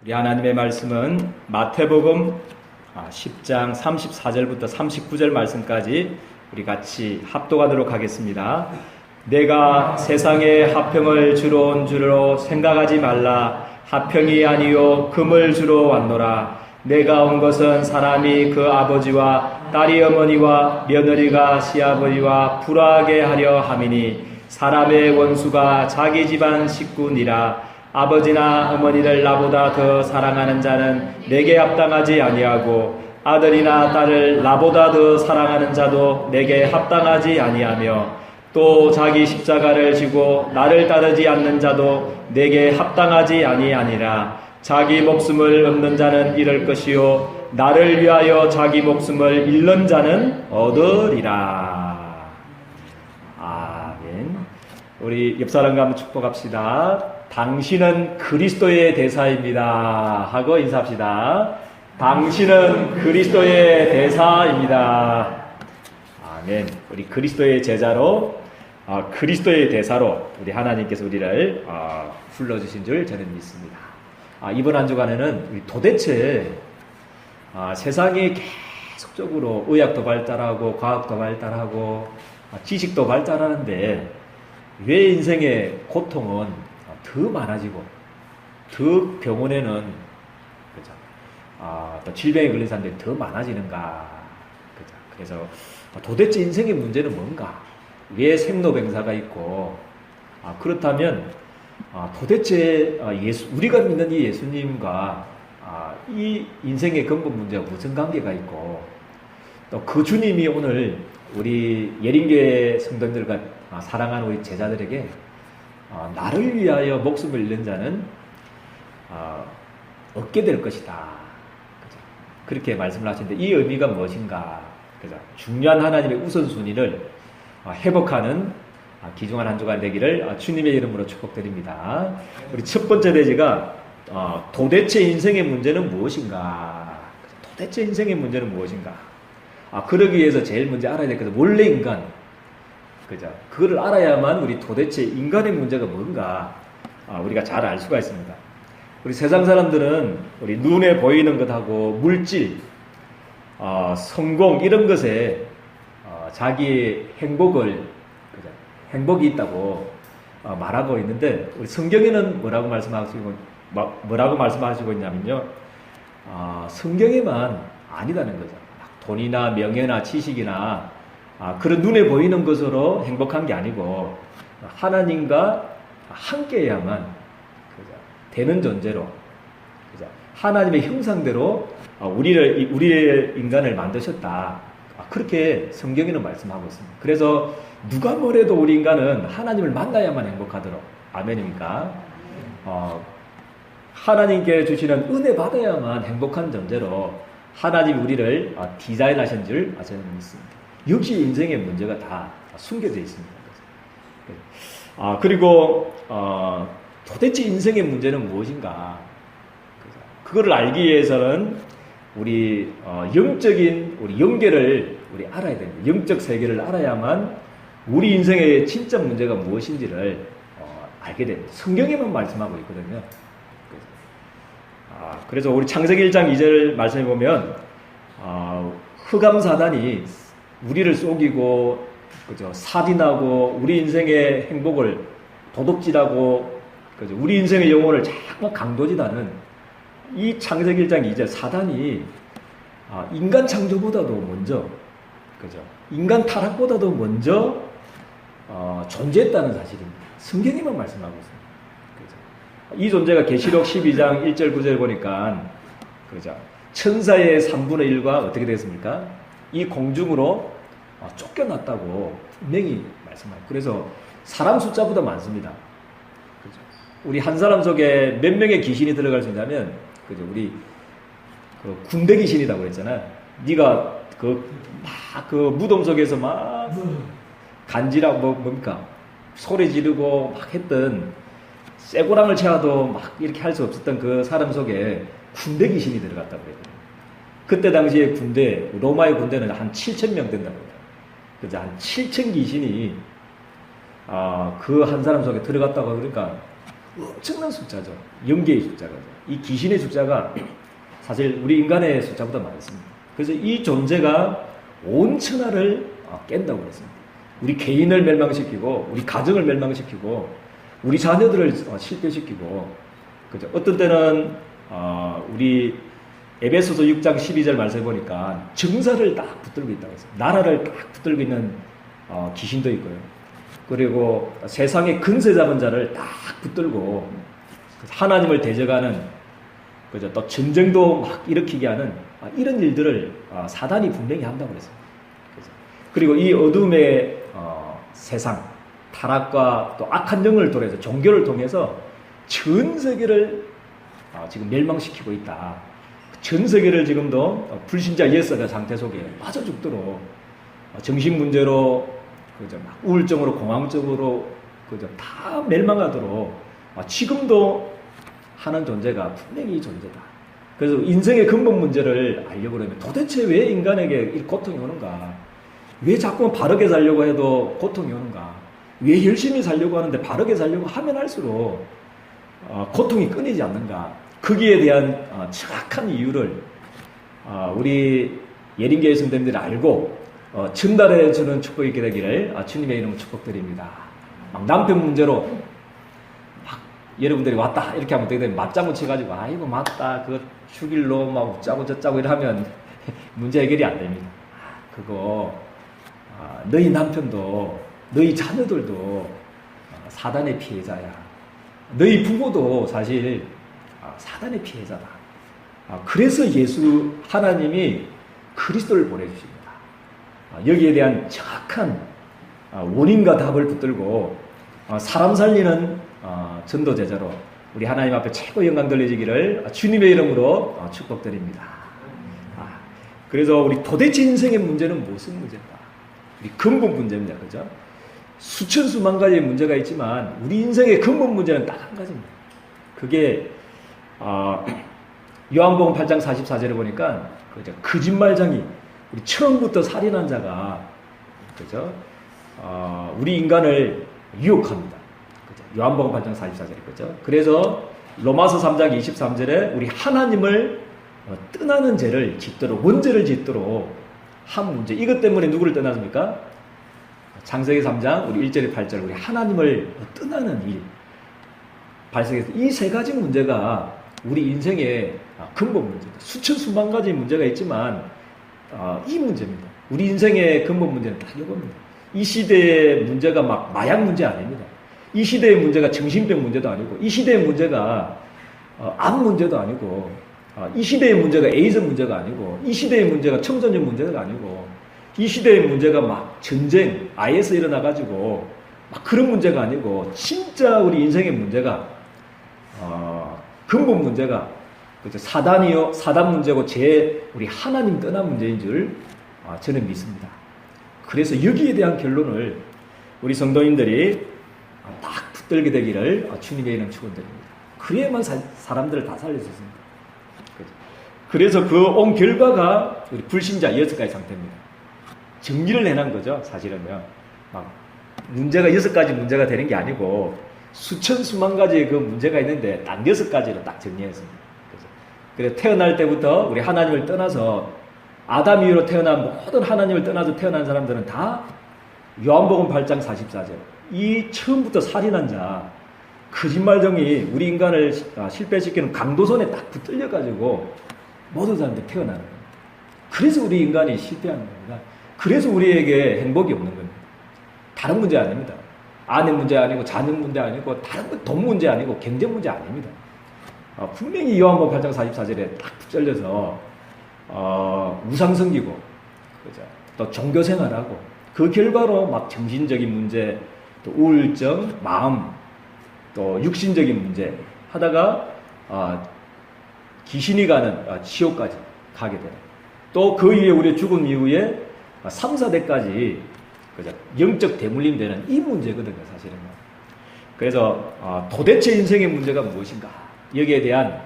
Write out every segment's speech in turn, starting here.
우리 하나님의 말씀은 마태복음 10장 34절부터 39절 말씀까지 우리 같이 합독하도록 하겠습니다. 내가 세상에 화평을 주러 온 줄로 생각하지 말라. 화평이 아니요 금을 주러 왔노라. 내가 온 것은 사람이 그 아버지와 딸이 어머니와 며느리가 시아버지와 불화하게 하려 함이니 사람의 원수가 자기 집안 식구니라. 아버지나 어머니를 나보다 더 사랑하는 자는 내게 합당하지 아니하고 아들이나 딸을 나보다 더 사랑하는 자도 내게 합당하지 아니하며 또 자기 십자가를 지고 나를 따르지 않는 자도 내게 합당하지 아니하니라. 자기 목숨을 얻는 자는 잃을 것이요 나를 위하여 자기 목숨을 잃는 자는 얻으리라. 아멘. 우리 옆 사람과 한번 축복합시다. 당신은 그리스도의 대사입니다 하고 인사합시다. 당신은 그리스도의 대사입니다. 아멘. 우리 그리스도의 제자로 그리스도의 대사로 우리 하나님께서 우리를 불러주신 줄 저는 믿습니다. 이번 한 주간에는 우리 도대체 세상이 계속적으로 의학도 발달하고 과학도 발달하고 지식도 발달하는데 왜 인생의 고통은 더 많아지고 더 병원에는 그죠? 또 질병에 걸린 사람들이 더 많아지는가? 그죠? 그래서 도대체 인생의 문제는 뭔가? 왜 생로병사가 있고 그렇다면 도대체 우리가 믿는 이 예수님과 이 인생의 근본 문제가 무슨 관계가 있고 또 그 주님이 오늘 우리 예린교회 성도들과 사랑하는 우리 제자들에게 나를 위하여 목숨을 잃는 자는 얻게 될 것이다. 그죠? 그렇게 말씀을 하시는데 이 의미가 무엇인가? 그죠? 중요한 하나님의 우선순위를 회복하는 귀중한 한 주간 되기를 주님의 이름으로 축복드립니다. 우리 첫 번째 대지가 도대체 인생의 문제는 무엇인가? 도대체 인생의 문제는 무엇인가? 그러기 위해서 제일 먼저 알아야 될 것은 원래 인간. 그죠? 그거를 알아야만 우리 도대체 인간의 문제가 뭔가 우리가 잘 알 수가 있습니다. 우리 세상 사람들은 우리 눈에 보이는 것하고 물질, 성공 이런 것에 자기의 행복이 있다고 말하고 있는데 우리 성경에는 뭐라고 말씀하시고 있냐면요, 성경에만 아니다는 거죠. 돈이나 명예나 지식이나 그런 눈에 보이는 것으로 행복한 게 아니고 하나님과 함께해야만 되는 존재로 하나님의 형상대로 우리의 인간을 만드셨다. 그렇게 성경에는 말씀하고 있습니다. 그래서 누가 뭐래도 우리 인간은 하나님을 만나야만 행복하도록. 아멘입니까? 하나님께 주시는 은혜 받아야만 행복한 존재로 하나님이 우리를 디자인하신 줄 저는 믿습니다. 역시 인생의 문제가 다 숨겨져 있습니다. 그리고 도대체 인생의 문제는 무엇인가? 그거를 알기 위해서는 우리 영적인 우리 영계를 우리 알아야 됩니다. 영적 세계를 알아야만 우리 인생의 진짜 문제가 무엇인지를 알게 됩니다. 성경에만 말씀하고 있거든요. 그래서 우리 창세기 1장 2절 말씀해 보면 흑암 사단이 우리를 속이고 그죠? 살인하고 우리 인생의 행복을 도둑질하고 그죠? 우리 인생의 영혼을 자꾸 강도질하는 이 창세기 1장 2절 사단이 인간 창조보다도 먼저 그죠? 인간 타락보다도 먼저 존재했다는 사실입니다. 성경에만 말씀하고 있습니다. 그죠? 이 존재가 계시록 12장 1절 9절 보니까 그죠? 천사의 3분의 1과 어떻게 되겠습니까? 이 공중으로 쫓겨났다고 분명히 말씀하고, 그래서 사람 숫자보다 많습니다. 그죠? 우리 한 사람 속에 몇 명의 귀신이 들어갈 수 있냐면, 그죠? 우리 군대 귀신이라고 그랬잖아요. 네가 그 무덤 속에서 막 간지라고 뭡니까? 소리 지르고 막 했던 쇠고랑을 채워도 막 이렇게 할 수 없었던 그 사람 속에 군대 귀신이 들어갔다고 그래요. 그때 당시에 로마의 군대는 한 7,000명 된다고 해요. 그래서 한 7,000 귀신이 그 한 사람 속에 들어갔다고 그러니까 엄청난 숫자죠. 영계의 숫자가. 이 귀신의 숫자가 사실 우리 인간의 숫자보다 많습니다. 그래서 이 존재가 온 천하를 깬다고 그랬습니다. 우리 개인을 멸망시키고, 우리 가정을 멸망시키고, 우리 자녀들을 실패시키고, 그죠? 어떤 때는 우리 에베소서 6장 12절 말씀해 보니까 정사를 딱 붙들고 있다고 했어요. 나라를 딱 붙들고 있는 귀신도 있고요. 그리고 세상의 근세 잡은 자를 딱 붙들고 하나님을 대적하는, 그죠? 또 전쟁도 막 일으키게 하는 이런 일들을 사단이 분명히 한다고 그랬어요. 그죠? 그리고 이 어둠의 세상, 타락과 또 악한 영을 통해서, 종교를 통해서 전 세계를 지금 멸망시키고 있다. 전 세계를 지금도 불신자 예서의 상태 속에 빠져 죽도록 정신 문제로, 그죠? 막 우울증으로, 공황증으로, 그죠? 다 멸망하도록 지금도 하는 존재가 분명히 이 존재다. 그래서 인생의 근본 문제를 알려고 그러면 도대체 왜 인간에게 이 고통이 오는가? 왜 자꾸 바르게 살려고 해도 고통이 오는가? 왜 열심히 살려고 하는데 바르게 살려고 하면 할수록 고통이 끊이지 않는가? 거기에 대한 정확한 이유를 우리 예림교회 성도님들이 알고 전달해 주는 축복이 있게 되기를 주님의 이름으로 축복드립니다. 막 남편 문제로 막 여러분들이 왔다 이렇게 하면 어떻게 되면 맞장구 쳐가지고 아이고 맞다 그거 죽일로 막 웃자고 저짜고 이러면 문제 해결이 안 됩니다. 그거 너희 남편도 너희 자녀들도 사단의 피해자야. 너희 부모도 사실 사단의 피해자다. 그래서 예수 하나님이 그리스도를 보내주십니다. 여기에 대한 정확한 원인과 답을 붙들고 사람 살리는 전도 제자로 우리 하나님 앞에 최고 영광 돌려지기를 주님의 이름으로 축복드립니다. 그래서 우리 도대체 인생의 문제는 무슨 문제일까? 우리 근본 문제입니다. 그죠? 수천 수만 가지의 문제가 있지만 우리 인생의 근본 문제는 딱 한 가지입니다. 그게 요한복음 8장 44절에 보니까 그죠? 거짓말장이 우리 처음부터 살인한 자가 그죠? 우리 인간을 유혹합니다. 그죠? 요한복음 8장 44절에 그죠? 그래서 로마서 3장 23절에 우리 하나님을 떠나는 죄를 짓도록 원죄를 짓도록 한 문제. 이것 때문에 누구를 떠났습니까? 창세기 3장 우리 1절에 8절 우리 하나님을 떠나는 일 발생해서 이 세 가지 문제가 우리 인생의 근본 문제입니다. 수천 수만 가지 문제가 있지만 이 문제입니다. 우리 인생의 근본 문제는 딱 이겁니다. 이 시대의 문제가 막 마약 문제 아닙니다. 이 시대의 문제가 정신병 문제도 아니고 이 시대의 문제가 암 문제도 아니고 이 시대의 문제가 에이즈 문제가 아니고 이 시대의 문제가 청소년 문제가 아니고 이 시대의 문제가 막 전쟁, IS 일어나가지고 막 그런 문제가 아니고 진짜 우리 인생의 문제가 근본 문제가 그죠? 사단이요, 사단 문제고 우리 하나님 떠난 문제인 줄 저는 믿습니다. 그래서 여기에 대한 결론을 우리 성도님들이 딱 붙들게 되기를 주님의 이름 축원드립니다. 그래야만 사람들을 다 살릴 수 있습니다. 그래서 그 온 결과가 우리 불신자 6가지 상태입니다. 정리를 해놓은 거죠. 사실은요. 막 문제가 6가지 문제가 되는 게 아니고 수천 수만 가지의 그 문제가 있는데 딱 6가지로 딱 정리했습니다. 그래서 태어날 때부터 우리 하나님을 떠나서 아담 이후로 태어난 모든 하나님을 떠나서 태어난 사람들은 다 요한복음 8장 44절 이 처음부터 살인한 자 거짓말쟁이 우리 인간을 실패시키는 강도선에 딱 붙들려가지고 모든 사람들이 태어나는 겁니다. 그래서 우리 인간이 실패하는 겁니다. 그래서 우리에게 행복이 없는 겁니다. 다른 문제 아닙니다. 아내 문제 아니고 자녀 문제 아니고 다른 돈 문제 아니고 경제 문제 아닙니다. 분명히 요한복음 8장 44절에 딱 붙들려서 우상 섬기고 그죠? 또 종교 생활하고 그 결과로 막 정신적인 문제, 또 우울증, 마음, 또 육신적인 문제 하다가 귀신이 가는 지옥까지 가게 되는. 또 그 이후에 우리 죽음 이후에 3, 4대까지 그죠? 영적 대물림 되는 이 문제거든요, 사실은. 그래서 도대체 인생의 문제가 무엇인가? 여기에 대한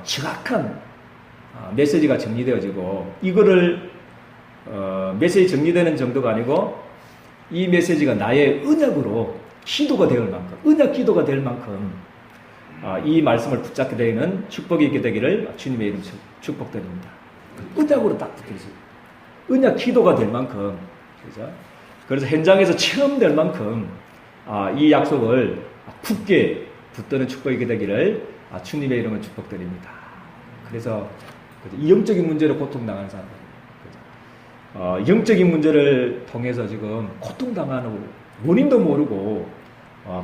정확한 메시지가 정리되어지고 이거를 메시지 정리되는 정도가 아니고 이 메시지가 나의 언약으로 기도가 될 만큼 언약 기도가 될 만큼 이 말씀을 붙잡게 되는 축복이 있게 되기를 주님의 이름 축복드립니다. 언약으로 딱 붙어있어요. 언약 기도가 될 만큼, 그죠? 그래서 현장에서 체험될 만큼 이 약속을 굳게 붙드는 축복이 있게 되기를 주님의 이름을 축복드립니다. 그래서 이 영적인 문제로 고통당하는 사람들, 영적인 문제를 통해서 지금 고통당하는 원인도 모르고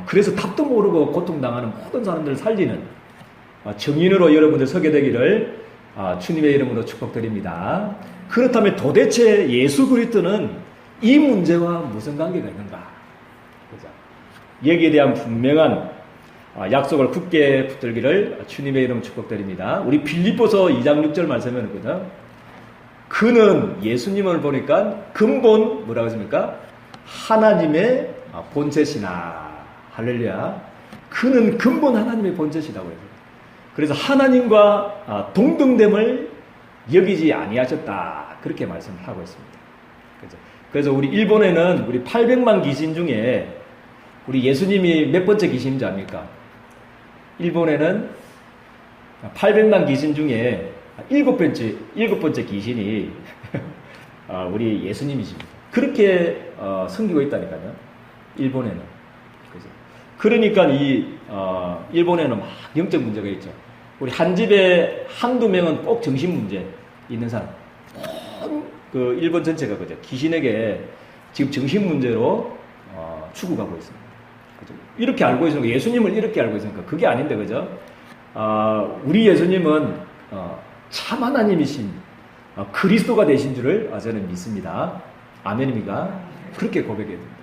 그래서 답도 모르고 고통당하는 모든 사람들을 살리는 정인으로 여러분들 서게 되기를 주님의 이름으로 축복드립니다. 그렇다면 도대체 예수 그리스도는 이 문제와 무슨 관계가 있는가? 그죠? 여기에 대한 분명한 약속을 굳게 붙들기를 주님의 이름 축복드립니다. 우리 빌립보서 2장 6절 말씀에는 그는 예수님을 보니까 근본 뭐라고 했습니까? 하나님의 본체시나. 할렐루야. 그는 근본 하나님의 본체시다고 해요. 그래서 하나님과 동등됨을 여기지 아니하셨다. 그렇게 말씀을 하고 있습니다. 그래서 우리 일본에는 우리 800만 귀신 중에 우리 예수님이 몇 번째 귀신인 줄 압니까? 일본에는 800만 귀신 중에 일곱 번째 귀신이 우리 예수님이십니다. 그렇게 섬기고 있다니까요. 일본에는. 그죠? 그러니까 일본에는 막 영적 문제가 있죠. 우리 한 집에 한두 명은 꼭 정신 문제 있는 사람. 그 일본 전체가 그죠? 귀신에게 지금 정신 문제로 죽어가고 있습니다. 그죠? 이렇게 알고 있으니까 예수님을 이렇게 알고 있으니까 그게 아닌데 그죠? 우리 예수님은 참 하나님이신 그리스도가 되신 줄을 저는 믿습니다. 아멘입니까? 그렇게 고백해야 됩니다.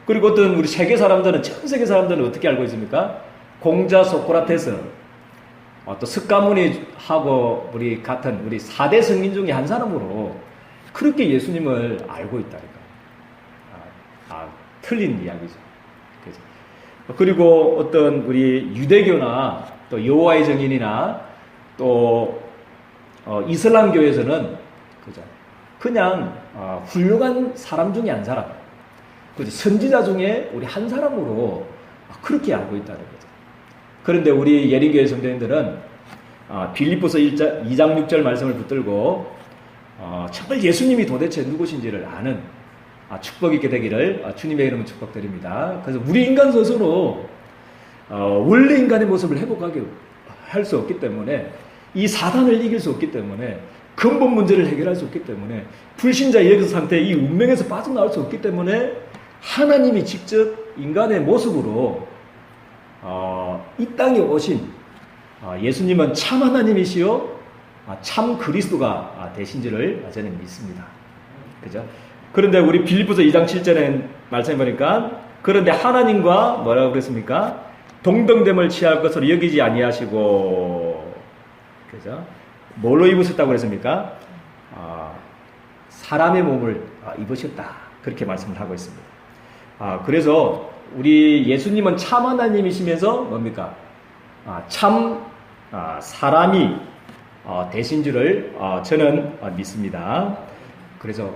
그리고 어떤 우리 세계 사람들은, 전 세계 사람들은 어떻게 알고 있습니까? 공자 소크라테스, 또 스가모니하고 우리 같은 우리 4대 성인 중에 한 사람으로 그렇게 예수님을 알고 있다니까. 틀린 이야기죠. 그죠? 그리고 어떤 우리 유대교나 또 여호와의 증인이나 또 이슬람교에서는 그죠? 그냥 훌륭한 사람 중에 한 사람, 그죠? 선지자 중에 우리 한 사람으로 그렇게 알고 있다는 거죠. 그런데 우리 예린교회 성도님들은 빌립보서 2장 6절 말씀을 붙들고 정말 예수님이 도대체 누구신지를 아는 축복이 있게 되기를 주님의 이름으로 축복드립니다. 그래서 우리 인간 스스로 원래 인간의 모습을 회복하게 할 수 없기 때문에, 이 사단을 이길 수 없기 때문에, 근본 문제를 해결할 수 없기 때문에, 불신자의 역사 상태의 이 운명에서 빠져나올 수 없기 때문에 하나님이 직접 인간의 모습으로 이 땅에 오신 예수님은 참 하나님이시요 참 그리스도가 되신지를 저는 믿습니다. 그죠? 그런데 우리 빌립보서 2장 7절에 말씀해 보니까, 그런데 하나님과 뭐라고 그랬습니까? 동등됨을 취할 것으로 여기지 아니하시고, 그죠? 뭘로 입으셨다고 그랬습니까? 사람의 몸을 입으셨다. 그렇게 말씀을 하고 있습니다. 그래서 우리 예수님은 참 하나님이시면서 뭡니까? 참 사람이 되신 줄을 저는 믿습니다. 그래서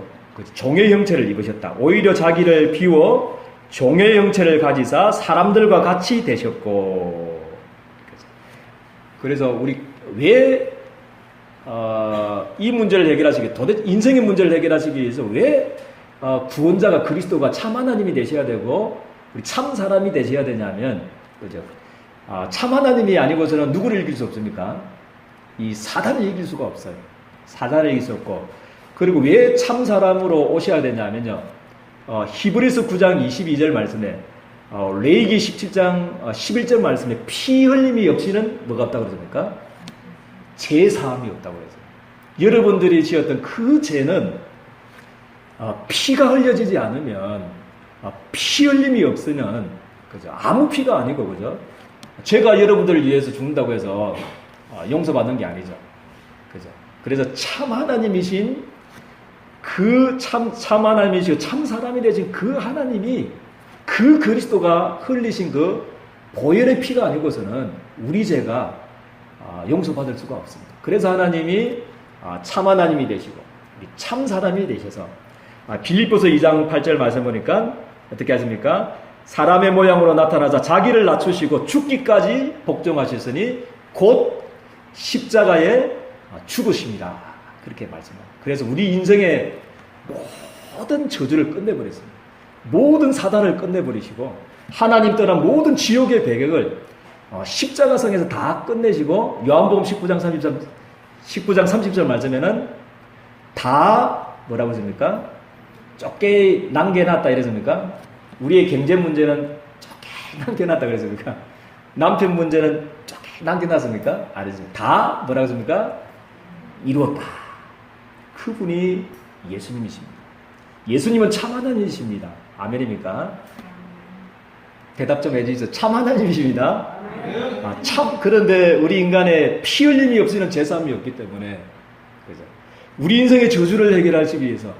종의 형체를 입으셨다. 오히려 자기를 비워 종의 형체를 가지사 사람들과 같이 되셨고, 그래서 우리 왜 이 문제를 해결하시기, 도대체 인생의 문제를 해결하시기 위해서 왜 구원자가 그리스도가 참 하나님이 되셔야 되고 우리 참 사람이 되셔야 되냐면, 그죠? 참 하나님이 아니고서는 누구를 이길 수 없습니까? 이 사단을 이길 수가 없어요. 사단을 이길 수 없고, 그리고 왜 참 사람으로 오셔야 되냐면요, 히브리서 9장 22절 말씀에, 레위기 17장 11절 말씀에 피 흘림이 없이는 뭐가 없다고 그러십니까? 죄 사함이 없다고 그러죠. 여러분들이 지었던 그 죄는 피가 흘려지지 않으면, 피 흘림이 없으면, 그죠? 아무 피가 아니고, 그죠? 죄가 여러분들을 위해서 죽는다고 해서 용서받는 게 아니죠. 그죠? 그래서 참 하나님이신 그 참 하나님이시고 참 사람이 되신 그 하나님이, 그 그리스도가 흘리신 그 보혈의 피가 아니고서는 우리 죄가 용서받을 수가 없습니다. 그래서 하나님이 참 하나님이 되시고 참 사람이 되셔서, 빌립보서 2장 8절 말씀 보니까 어떻게 하십니까? 사람의 모양으로 나타나자 자기를 낮추시고 죽기까지 복종하셨으니 곧 십자가에 죽으십니다. 그렇게 말씀합니다. 그래서 우리 인생의 모든 저주를 끝내버렸습니다. 모든 사단을 끝내버리시고 하나님 떠난 모든 지옥의 배경을 십자가성에서 다 끝내시고 요한복음 19장 30절 말씀에는 다 뭐라고 했습니까? 좁게 남겨놨다 이랬습니까? 우리의 경제 문제는 좁게 남겨놨다 그랬습니까? 남편 문제는 좁게 남겨놨습니까? 아니죠. 다 뭐라고 했습니까? 이루었다. 그분이 예수님이십니다. 예수님은 참 하나님이십니다. 아멘입니까? 대답 좀 해주세요. 참 하나님이십니다. 참. 그런데 우리 인간의 피 흘림이 없이는 제사함이 없기 때문에 그죠? 우리 인생의 저주를 해결하기 위해서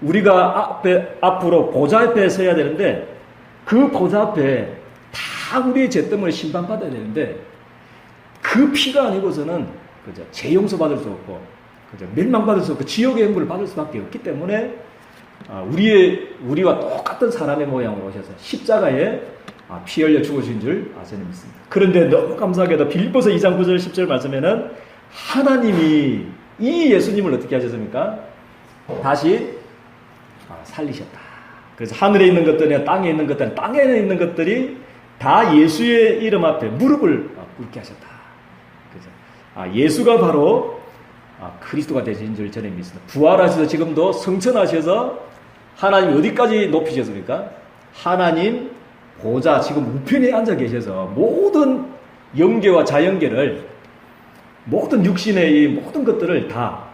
우리가 앞으로 보좌 앞에 서야 되는데 그 보좌 앞에 다 우리의 죄 때문에 심판받아야 되는데 그 피가 아니고서는 그죠? 죄 용서받을 수 없고 그죠? 멸망받을 수 없고 지옥의 행복을 받을 수밖에 없기 때문에 우리와 똑같은 사람의 모양으로 오셔서 십자가에 피 흘려 죽으신 줄 저는 믿습니다. 그런데 너무 감사하게도 빌립보서 2장 9절 10절 말씀에는 하나님이 이 예수님을 어떻게 하셨습니까? 다시 살리셨다. 그래서 하늘에 있는 것들이나 땅에 있는 것들이나 땅에 있는 것들이 다 예수의 이름 앞에 무릎을 꿇게 하셨다. 그죠? 예수가 바로 그리스도가 되신 줄 저는 믿습니다. 부활하셔서 지금도 성천하셔서 하나님 어디까지 높이셨습니까? 하나님 보좌 지금 우편에 앉아 계셔서 모든 영계와 자연계를 모든 육신의 이 모든 것들을 다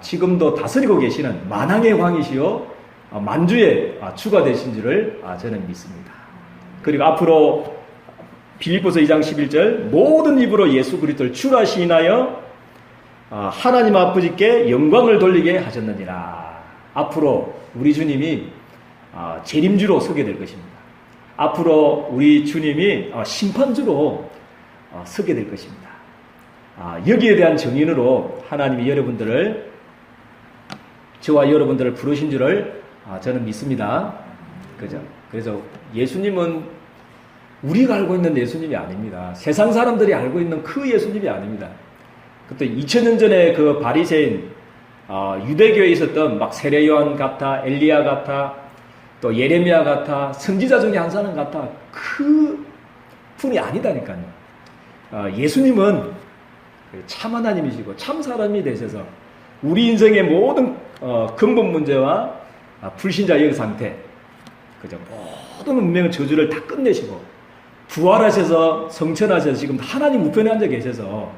지금도 다스리고 계시는 만왕의 왕이시요 만주의 주가 되신 줄을 저는 믿습니다. 그리고 앞으로 빌립보서 2장 11절 모든 입으로 예수 그리스도를 주라 시인하여 하나님 아버지께 영광을 돌리게 하셨느니라. 앞으로 우리 주님이 재림주로 서게 될 것입니다. 앞으로 우리 주님이 심판주로 서게 될 것입니다. 여기에 대한 정인으로 하나님이 여러분들을 저와 여러분들을 부르신 줄을 저는 믿습니다. 그죠? 그래서 예수님은 우리가 알고 있는 예수님이 아닙니다. 세상 사람들이 알고 있는 그 예수님이 아닙니다. 그때 2000년 전에 그 바리새인 유대교에 있었던 막 세례 요한 같아, 엘리야 같아, 또 예레미야 같아, 선지자 중에 한 사람 같아, 그 분이 아니다니까요. 예수님은 참 하나님이시고 참 사람이 되셔서 우리 인생의 모든 근본 문제와 불신자의 상태, 그죠? 모든 운명의 저주를 다 끝내시고 부활하셔서 성천하셔서 지금 하나님 우편에 앉아 계셔서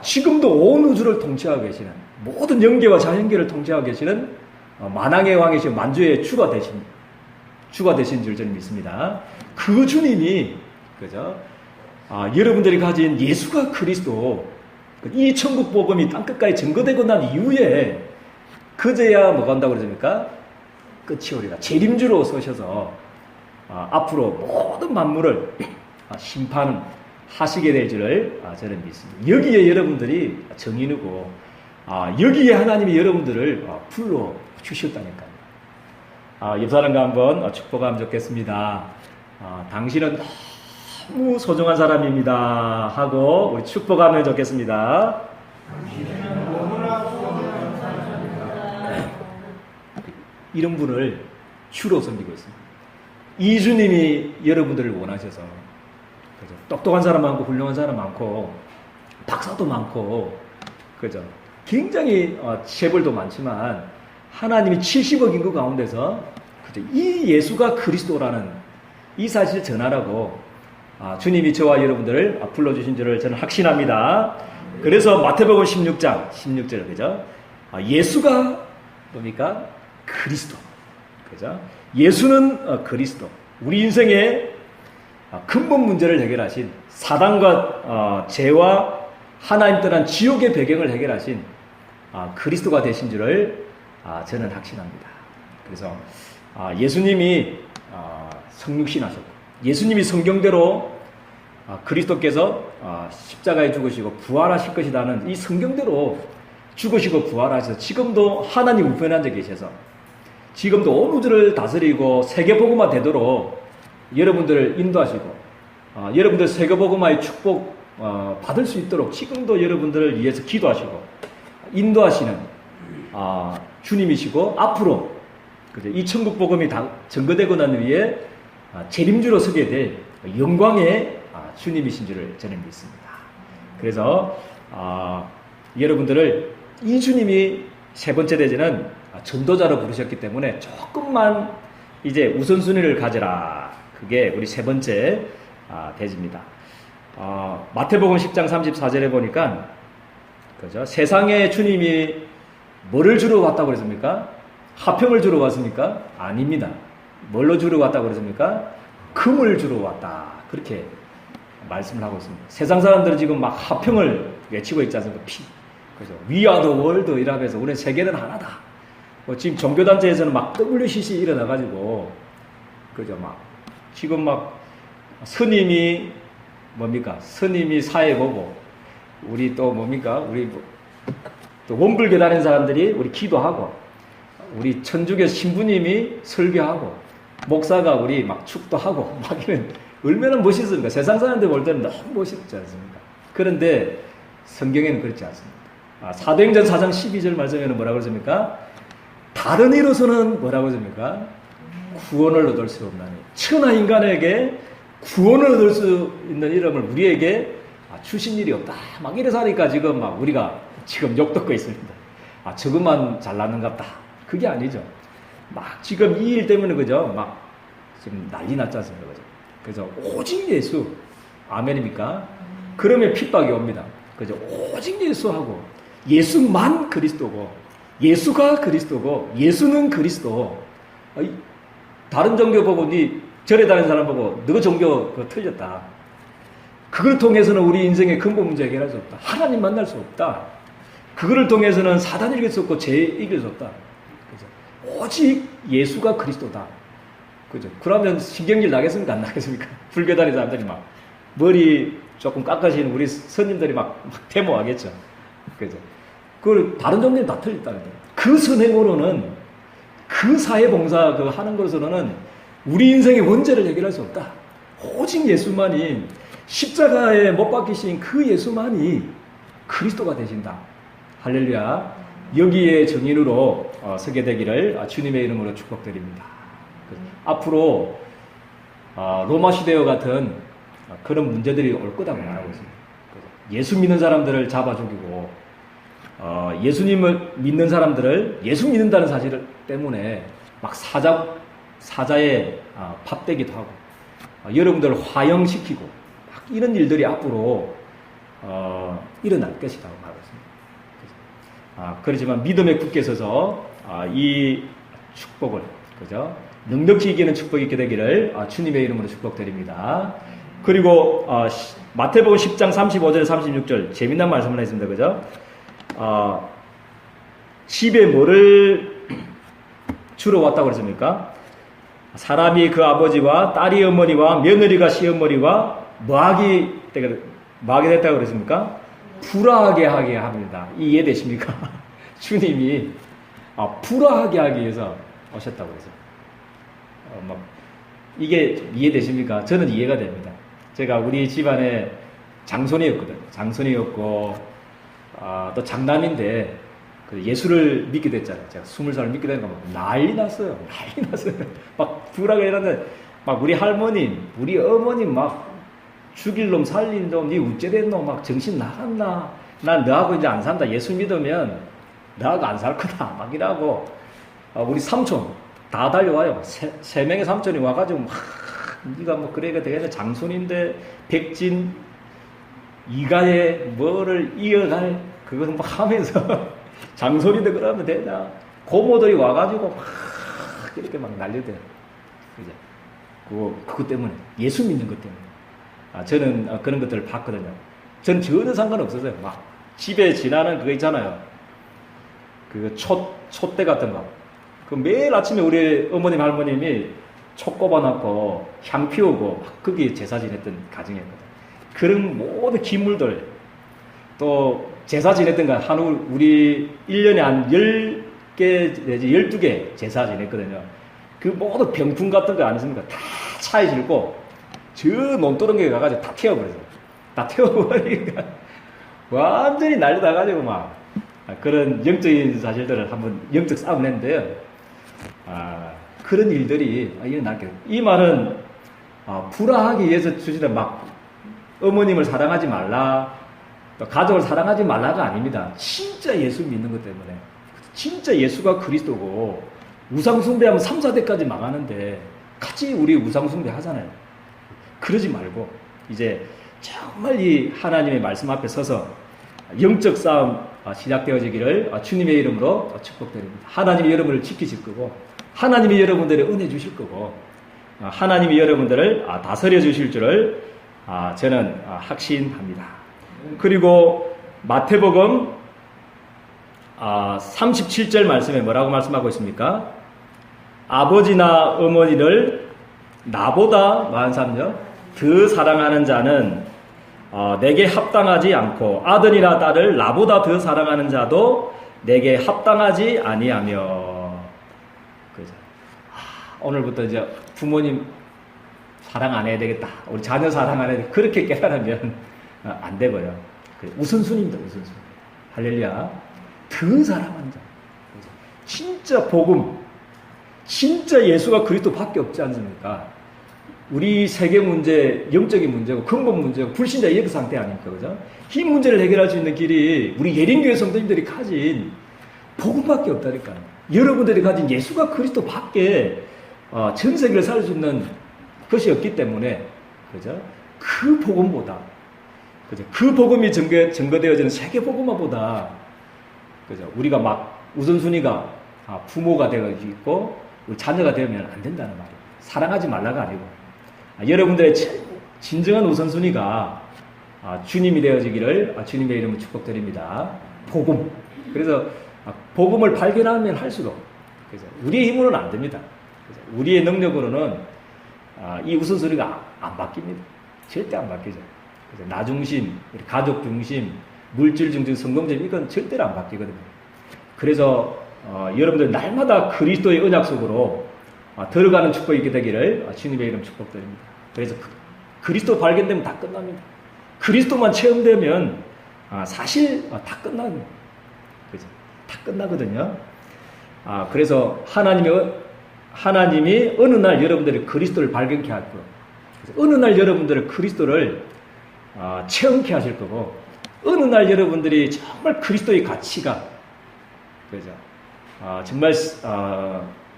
지금도 온 우주를 통치하고 계시는 모든 영계와 자연계를 통치하고 계시는 만왕의 왕이신 만주의 주가 되신 줄 저는 믿습니다. 그 주님이 그죠? 여러분들이 가진 예수가 그리스도 이 천국 복음이 땅끝까지 증거되고 난 이후에 그제야 뭐가 한다고 그러십니까? 끝이 오리라. 재림주로 서셔서 앞으로 모든 만물을 심판하시게 될 줄을 저는 믿습니다. 여기에 여러분들이 정인이고 여기에 하나님이 여러분들을 불러 주셨다니까요. 옆 사람과 한번 축복하면 좋겠습니다. 당신은 너무 소중한 사람입니다 하고 우리 축복하면 좋겠습니다. 이런 분을 주로 섬기고 있습니다. 이 주님이 여러분들을 원하셔서 그죠? 똑똑한 사람 많고 훌륭한 사람 많고 박사도 많고 그죠? 굉장히 재벌도 많지만 하나님이 70억 인구 가운데서 그죠? 이 예수가 그리스도라는 이 사실을 전하라고 주님이 저와 여러분들을 불러주신 줄을 저는 확신합니다. 그래서 마태복음 16장 16절 그죠? 예수가 뭡니까? 그리스도. 그죠? 예수는 그리스도. 우리 인생의 근본 문제를 해결하신 사단과 죄와 하나님 떠난 지옥의 배경을 해결하신 그리스도가 되신 줄을 저는 확신합니다. 그래서 예수님이 성육신하셨고 예수님이 성경대로 그리스도께서 십자가에 죽으시고 부활하실 것이라는 이 성경대로 죽으시고 부활하셔서 지금도 하나님 우편에 앉아 계셔서 지금도 온 우주를 다스리고 세계복음화 되도록 여러분들을 인도하시고 여러분들 세계복음화의 축복 받을 수 있도록 지금도 여러분들을 위해서 기도하시고 인도하시는 주님이시고 앞으로 이 천국 복음이 다 증거되고 난 후에 재림주로 서게 될 영광의 주님이신 줄을 저는 믿습니다. 그래서 여러분들을 이 주님이 세 번째 대제는 전도자로 부르셨기 때문에 조금만 이제 우선순위를 가져라. 그게 우리 세 번째 대지입니다. 마태복음 10장 34절에 보니까 그죠? 세상에 주님이 뭐를 주러 왔다고 그랬습니까? 화평을 주러 왔습니까? 아닙니다. 뭘로 주러 왔다고 그랬습니까? 금을 주러 왔다. 그렇게 말씀을 하고 있습니다. 세상 사람들은 지금 막 화평을 외치고 있지 않습니까? 그죠? We are the world 이라면서 우리는 세계는 하나다. 지금 종교단체에서는 막 WCC 일어나가지고 그죠? 막 지금 막 스님이 뭡니까? 스님이 사회 보고 우리 또 뭡니까? 우리 또 원불교 다니는 사람들이 우리 기도하고 우리 천주교 신부님이 설교하고 목사가 우리 막 축도하고 막 이런 얼마나 멋있습니까? 세상 사람들 볼 때는 너무 멋있지 않습니까? 그런데 성경에는 그렇지 않습니다. 사도행전 4장 12절 말씀에는 뭐라고 그러십니까? 다른 이로서는 뭐라고 그러십니까? 구원을 얻을 수 없나니 천하 인간에게 구원을 얻을 수 있는 이름을 우리에게 주신 일이 없다. 막 이래서 하니까 지금 막 우리가 지금 욕듣고 있습니다. 저것만 잘났는갑다. 그게 아니죠. 막 지금 이 일 때문에 그죠? 막 지금 난리 났지 않습니까? 그죠? 그래서 오직 예수. 아멘입니까? 그러면 핍박이 옵니다. 그죠? 오직 예수하고 예수만 그리스도고 예수가 그리스도고 예수는 그리스도. 다른 종교 보고 네 절에 다니는 사람 보고 너 종교 그거 틀렸다. 그걸 통해서는 우리 인생의 근본 문제 해결할 수 없다. 하나님 만날 수 없다. 그거를 통해서는 사단 이길 수 없고 죄 이길 수 없다. 그죠? 오직 예수가 그리스도다. 그죠? 그러면 신경질 나겠습니까? 안 나겠습니까? 불교 다니는 사람들이 막 머리 조금 깎아시는 우리 스님들이 막 데모하겠죠. 그죠? 그걸 다른 종교는 다 틀렸다는 거예요. 그 선행으로는 그 사회봉사 그 하는 것으로는 우리 인생의 원죄를 해결할 수 없다. 오직 예수만이 십자가에 못 박히신 그 예수만이 그리스도가 되신다. 할렐루야. 여기에 정인으로 서게 되기를 주님의 이름으로 축복드립니다. 앞으로 로마 시대와 같은 그런 문제들이 올 거다고 말하고 있습니다. 예수 믿는 사람들을 잡아 죽이고 예수님을 믿는 사람들을 예수 믿는다는 사실 때문에 막 사자에 팝되기도 하고 여러분들을 화형시키고 막 이런 일들이 앞으로 일어날 것이라고 말하고 있습니다. 그렇지만 믿음에 굳게 서서 이 축복을 그죠? 넉넉히 이기는 축복이 있게 되기를 주님의 이름으로 축복드립니다. 그리고 마태복음 10장 35절 36절 재미난 말씀을 했습니다. 그죠? 집에 뭐를 주러 왔다고 그랬습니까? 사람이 그 아버지와 딸이 어머니와 며느리가 시어머니와 뭐하게 됐다고 그랬습니까? 불화하게 하게 합니다. 이해되십니까? 주님이 불화하게 하기 위해서 오셨다고 그랬어요. 이게 이해되십니까? 저는 이해가 됩니다. 제가 우리 집안에 장손이었거든요. 장손이었고 또 장남인데 예수를 믿게 됐잖아요. 제가 20살 믿게 되니까 난리 났어요. 난리 났어요. 막 불화가 일어났는데 막 우리 할머님, 우리 어머님 막 죽일 놈 살린 놈, 니 우째된 놈 막 정신 나갔나? 난 너하고 이제 안 산다. 예수 믿으면 너하고 안 살 거다. 막 이러고 우리 삼촌 다 달려와요. 세 명의 삼촌이 와가지고 막 니가 뭐 그래가 되겠네. 장손인데 백진 이가에 뭐를 이어갈 그것은 막 하면서 장손인데 그러면 되냐. 고모들이 와가지고 막 이렇게 막 난리대요. 이제 그것 때문에 예수 믿는 것 때문에 저는 그런 것들을 봤거든요. 전 전혀 상관없었어요. 막 집에 지나는 그거 있잖아요. 그 촛대 같은 거. 그 매일 아침에 우리 어머님 할머님이 촛 꼽아놓고 향 피우고 막 거기에 제사 지냈던 가정이었거든. 그런 모든 기물들 또 제사 지냈던 거 한우 우리 1년에 한 10개 내지 12개 제사 지냈거든요. 그 모든 병풍 같은 거 아니십니까? 다 차에 싣고 저 논두렁에 가가지고 다 태워버렸어요. 다 태워버리니까 완전히 난리 나가지고 막 그런 영적인 사실들을 한번 영적 싸움을 했는데요. 그런 일들이 일어났게. 이 말은 불화하기 위해서 주시는 막 어머님을 사랑하지 말라, 또 가족을 사랑하지 말라가 아닙니다. 진짜 예수 믿는 것 때문에. 진짜 예수가 그리스도고 우상숭배하면 3, 4대까지 망하는데 같이 우리 우상숭배 하잖아요. 그러지 말고 이제 정말 이 하나님의 말씀 앞에 서서 영적 싸움 시작되어지기를 주님의 이름으로 축복드립니다. 하나님이 여러분을 지키실 거고 하나님이 여러분들의 은혜 주실 거고 하나님이 여러분들을 다스려 주실 줄을 저는 확신합니다. 그리고 마태복음 37절 말씀에 뭐라고 말씀하고 있습니까? 아버지나 어머니를 나보다 뭐한 사람요? 더 사랑하는 자는 내게 합당하지 않고 아들이나 딸을 나보다 더 사랑하는 자도 내게 합당하지 아니하며. 그죠? 오늘부터 이제 부모님 사랑 안 해야 되겠다. 우리 자녀 사랑 안 해야 되겠다. 그렇게 깨달으면 안 되고요. 우선순위입니다. 우선순위. 할렐루야. 더 사랑하는 자. 그죠? 진짜 복음. 진짜 예수가 그리스도밖에 없지 않습니까? 우리 세계 문제, 영적인 문제고 근본 문제고 불신자 예배 상태 아닙니까? 그죠? 이 문제를 해결할 수 있는 길이 우리 예린교회 성도님들이 가진 복음밖에 없다니까요. 여러분들이 가진 예수가 그리스도밖에 전 세계를 살릴 수 있는 것이 없기 때문에, 그죠? 그 복음보다, 그죠? 그 복음이 증거되어지는 세계 복음화보다, 그죠? 우리가 막 우선순위가 부모가 되어 있고 우리 자녀가 되면 안 된다는 말이에요. 사랑하지 말라가 아니고 여러분들의 진정한 우선순위가 주님이 되어지기를 주님의 이름으로 축복드립니다. 복음. 그래서 복음을 발견하면 할수록 그래서 우리의 힘으로는 안 됩니다. 그래서 우리의 능력으로는 이 우선순위가 안 바뀝니다. 절대 안 바뀌죠. 그래서 나 중심, 가족 중심, 물질 중심, 성공점 이건 절대로 안 바뀌거든요. 그래서 여러분들 날마다 그리스도의 언약 속으로 들어가는 축복이 있게 되기를 주님의 이름 축복드립니다. 그래서 그리스도 발견되면 다 끝납니다. 그리스도만 체험되면 사실 다 끝나는, 그죠? 다 끝나거든요. 그래서 하나님이 어느 날 여러분들이 그리스도를 발견케 할 거고, 어느 날 여러분들을 그리스도를 체험케 하실 거고, 어느 날 여러분들이 정말 그리스도의 가치가, 그죠? 정말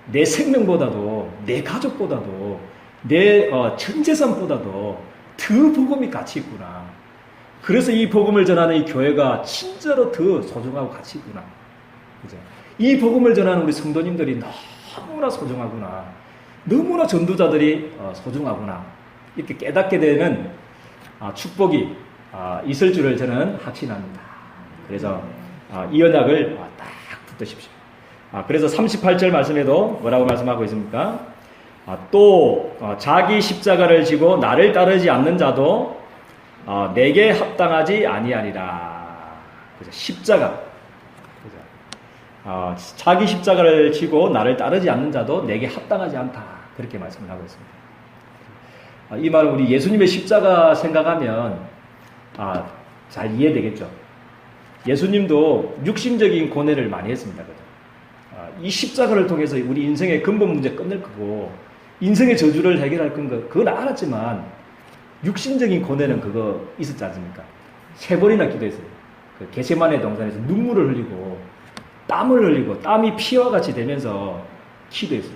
내 생명보다도 내 가족보다도 내 전 재산보다도 더 복음이 가치 있구나. 그래서 이 복음을 전하는 이 교회가 진짜로 더 소중하고 가치 있구나. 그죠? 이 복음을 전하는 우리 성도님들이 너무나 소중하구나. 너무나 전도자들이 소중하구나. 이렇게 깨닫게 되는 축복이 있을 줄을 저는 확신합니다. 그래서 이 언약을 딱 붙드십시오. 그래서 38절 말씀에도 뭐라고 말씀하고 있습니까? 또 자기 십자가를 지고 나를 따르지 않는 자도 내게 합당하지 아니하리라. 그죠? 십자가. 그죠? 자기 십자가를 지고 나를 따르지 않는 자도 내게 합당하지 않다. 그렇게 말씀을 하고 있습니다. 이 말은 우리 예수님의 십자가 생각하면 잘 이해되겠죠. 예수님도 육신적인 고뇌를 많이 했습니다. 그죠? 이 십자가를 통해서 우리 인생의 근본 문제 끝낼 거고 인생의 저주를 해결할 건 그건 알았지만 육신적인 고뇌는 그거 있었지 않습니까? 3번이나 기도했어요. 그 겟세마네 동산에서 눈물을 흘리고 땀을 흘리고 땀이 피와 같이 되면서 기도했어요.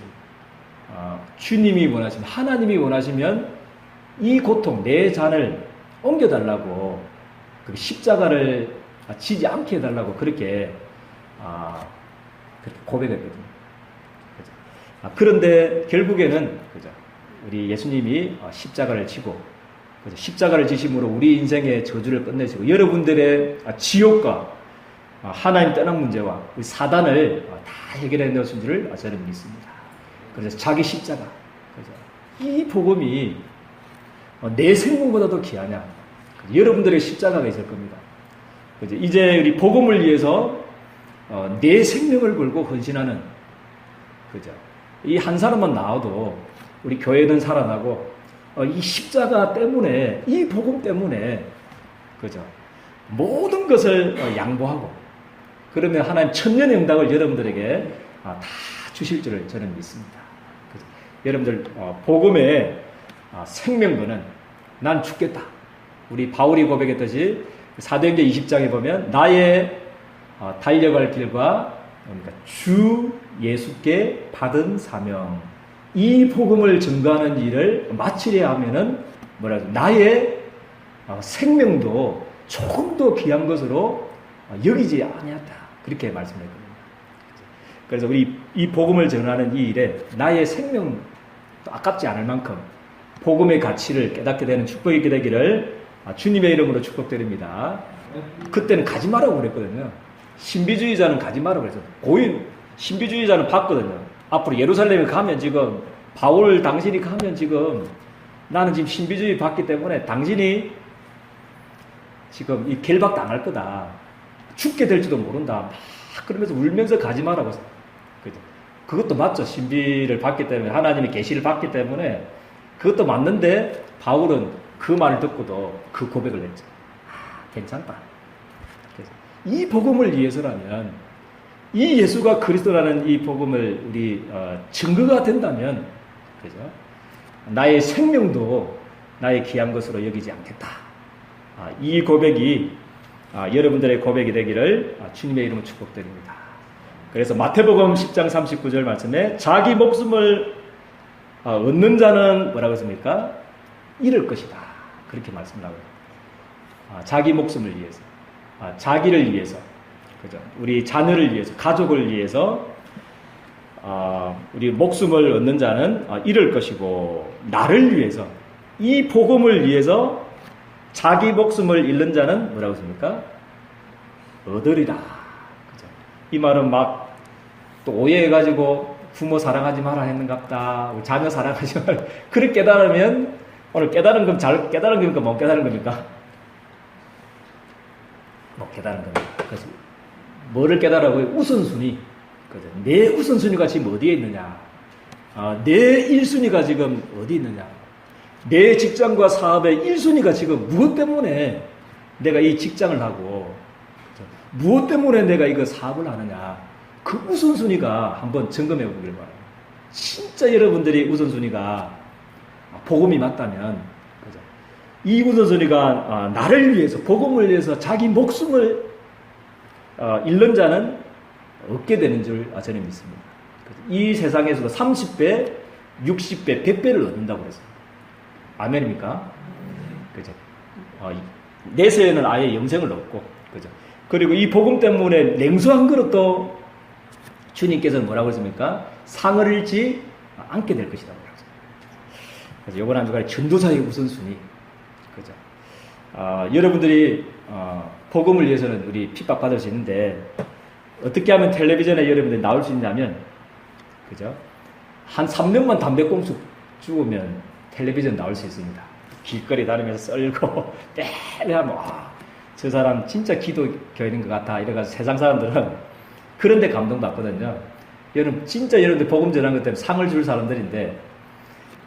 주님이 원하시면, 하나님이 원하시면 이 고통, 내 잔을 옮겨달라고 그 십자가를 지지 않게 해달라고 그렇게 고백했거든요. 그죠? 그런데 결국에는 그죠? 우리 예수님이 십자가를 지고 그죠? 십자가를 지심으로 우리 인생의 저주를 끝내시고 여러분들의 지옥과 하나님 떠난 문제와 우리 사단을 다 해결해 놓으신 줄을 저는 믿습니다. 그래서 자기 십자가, 그죠? 이 복음이 내 생명보다도 귀하냐? 그죠? 여러분들의 십자가가 있을 겁니다. 그죠? 이제 우리 복음을 위해서 내 생명을 걸고 헌신하는, 그죠? 이 한 사람만 나와도 우리 교회는 살아나고 이 십자가 때문에 이 복음 때문에 그죠? 모든 것을 양보하고 그러면 하나님 천년의 응답을 여러분들에게 다 주실 줄을 저는 믿습니다. 그죠? 여러분들 복음의 생명권은 난 죽겠다. 우리 바울이 고백했듯이 사도행전 20장에 보면 나의 달려갈 길과 그러니까 주 예수께 받은 사명 이 복음을 증거하는 일을 마치려 하면은 뭐라고 나의 생명도 조금 더 귀한 것으로 여기지 아니하다 그렇게 말씀했거든요. 그래서 우리 이 복음을 전하는 이 일에 나의 생명 아깝지 않을 만큼 복음의 가치를 깨닫게 되는 축복이 있게 되기를 주님의 이름으로 축복드립니다. 그때는 가지 말라고 그랬거든요. 신비주의자는 가지 말라고 그랬어요. 고인 신비주의자는 봤거든요. 앞으로 예루살렘에 가면 지금 바울 당신이 가면 지금 나는 지금 신비주의 받기 때문에 당신이 지금 이 결박 당할 거다. 죽게 될지도 모른다. 막 그러면서 울면서 가지 말라고. 그것도 맞죠. 신비를 받기 때문에 하나님의 계시를 받기 때문에 그것도 맞는데 바울은 그 말을 듣고도 그 고백을 했죠. 괜찮다. 그래서 이 복음을 위해서라면 이 예수가 그리스도라는 이 복음을 우리 증거가 된다면 그죠? 나의 생명도 나의 귀한 것으로 여기지 않겠다. 이 고백이 여러분들의 고백이 되기를 주님의 이름으로 축복드립니다. 그래서 마태복음 10장 39절 말씀에 자기 목숨을 얻는 자는 뭐라고 했습니까? 잃을 것이다. 그렇게 말씀을 하고요. 자기 목숨을 위해서, 자기를 위해서, 그죠? 우리 자녀를 위해서, 가족을 위해서, 우리 목숨을 얻는 자는 잃을 것이고, 나를 위해서, 이 복음을 위해서 자기 목숨을 잃는 자는 뭐라고 했습니까? 얻으리라. 그죠? 이 말은 막 또 오해해가지고 부모 사랑하지 마라 했는갑다. 자녀 사랑하지 마라. 그렇게 깨달으면 오늘 깨달은 건 잘 깨달은 겁니까? 못 깨달은 겁니까? 못 깨달은 겁니다. 그래서 뭐를 깨달아고요? 우선순위. 그죠? 내 우선순위가 지금 어디에 있느냐? 내 1순위가 지금 어디 있느냐? 내 직장과 사업의 1순위가 지금 무엇 때문에 내가 이 직장을 하고 그죠? 무엇 때문에 내가 이거 사업을 하느냐? 그 우선순위가 한번 점검해 보길 바랍니다. 진짜 여러분들이 우선순위가 복음이 맞다면 그죠? 이 우선순위가 나를 위해서 복음을 위해서 자기 목숨을 잃는 자는 얻게 되는 줄 저는 믿습니다. 이 세상에서도 30배, 60배, 100배를 얻는다고 그랬습니다. 아멘입니까? 그죠? 내세에는 아예 영생을 얻고 그죠? 그리고 이 복음 때문에 냉수 한 그릇도 주님께서는 뭐라고 했습니까? 상을 잃지 않게 될 것이다. 그래서 이번 한 주간에 전도사의 우선순위. 그죠? 여러분들이, 복음을 위해서는 우리 핍박받을 수 있는데, 어떻게 하면 텔레비전에 여러분들이 나올 수 있냐면, 그죠? 한 3년만 담배꽁초 죽으면 텔레비전 나올 수 있습니다. 길거리 다니면서 썰고, 때려하면, 저 사람 진짜 기독교인인 것 같아. 이래가지고 세상 사람들은 그런데 감동받거든요. 여러분, 진짜 여러분들 복음 전한 것 때문에 상을 줄 사람들인데,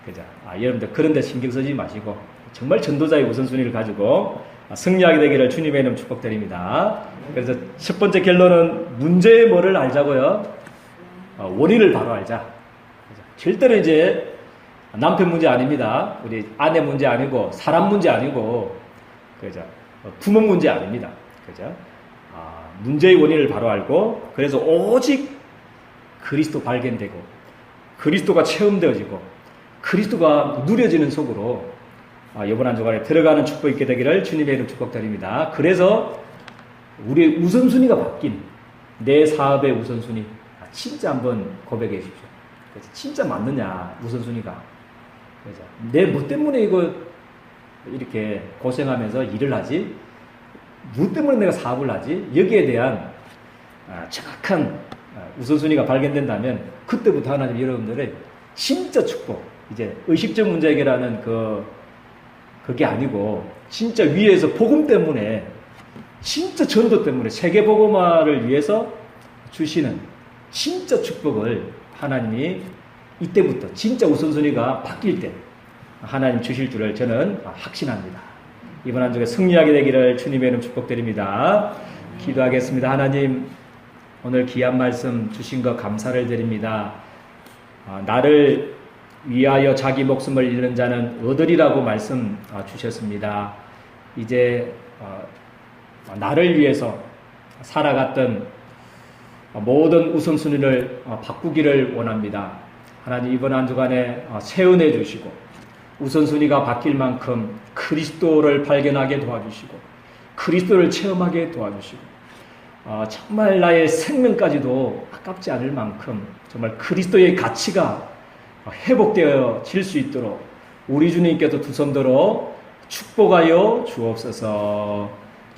그죠? 여러분들 그런데 신경 쓰지 마시고, 정말 전도자의 우선순위를 가지고 승리하게 되기를 주님의 이름 축복드립니다. 그래서 첫 번째 결론은 문제의 뭐를 알자고요? 원인을 바로 알자. 그죠? 절대로 이제 남편 문제 아닙니다. 우리 아내 문제 아니고, 사람 문제 아니고, 그죠? 부모 문제 아닙니다. 그죠? 문제의 원인을 바로 알고 그래서 오직 그리스도 발견되고 그리스도가 체험되어지고 그리스도가 누려지는 속으로 이번 한 주간에 들어가는 축복 있게 되기를 주님의 이름 축복드립니다. 그래서 우리의 우선순위가 바뀐 내 사업의 우선순위 진짜 한번 고백해 주십시오. 그래서 진짜 맞느냐 우선순위가 그래서 내 뭐 때문에 이거 이렇게 고생하면서 일을 하지? 무엇 때문에 내가 사업을 하지? 여기에 대한 정확한 우선순위가 발견된다면 그때부터 하나님 여러분들의 진짜 축복 이제 의식적 문제 해결하는 그게 아니고 진짜 위에서 복음 때문에 진짜 전도 때문에 세계 복음화를 위해서 주시는 진짜 축복을 하나님이 이때부터 진짜 우선순위가 바뀔 때 하나님 주실 줄을 저는 확신합니다. 이번 한 주에 승리하게 되기를 주님의 이름 축복드립니다. 기도하겠습니다. 하나님, 오늘 귀한 말씀 주신 것 감사를 드립니다. 나를 위하여 자기 목숨을 잃는 자는 얻으리라고 말씀 주셨습니다. 이제 나를 위해서 살아갔던 모든 우선순위를 바꾸기를 원합니다. 하나님, 이번 한 주간에 새 은혜 주시고 우선순위가 바뀔 만큼 그리스도를 발견하게 도와주시고 그리스도를 체험하게 도와주시고 정말 나의 생명까지도 아깝지 않을 만큼 정말 그리스도의 가치가 회복되어질 수 있도록 우리 주님께서 두 손 들어 축복하여 주옵소서.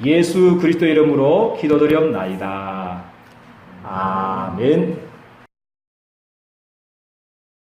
예수 그리스도 이름으로 기도드렸나이다. 아멘.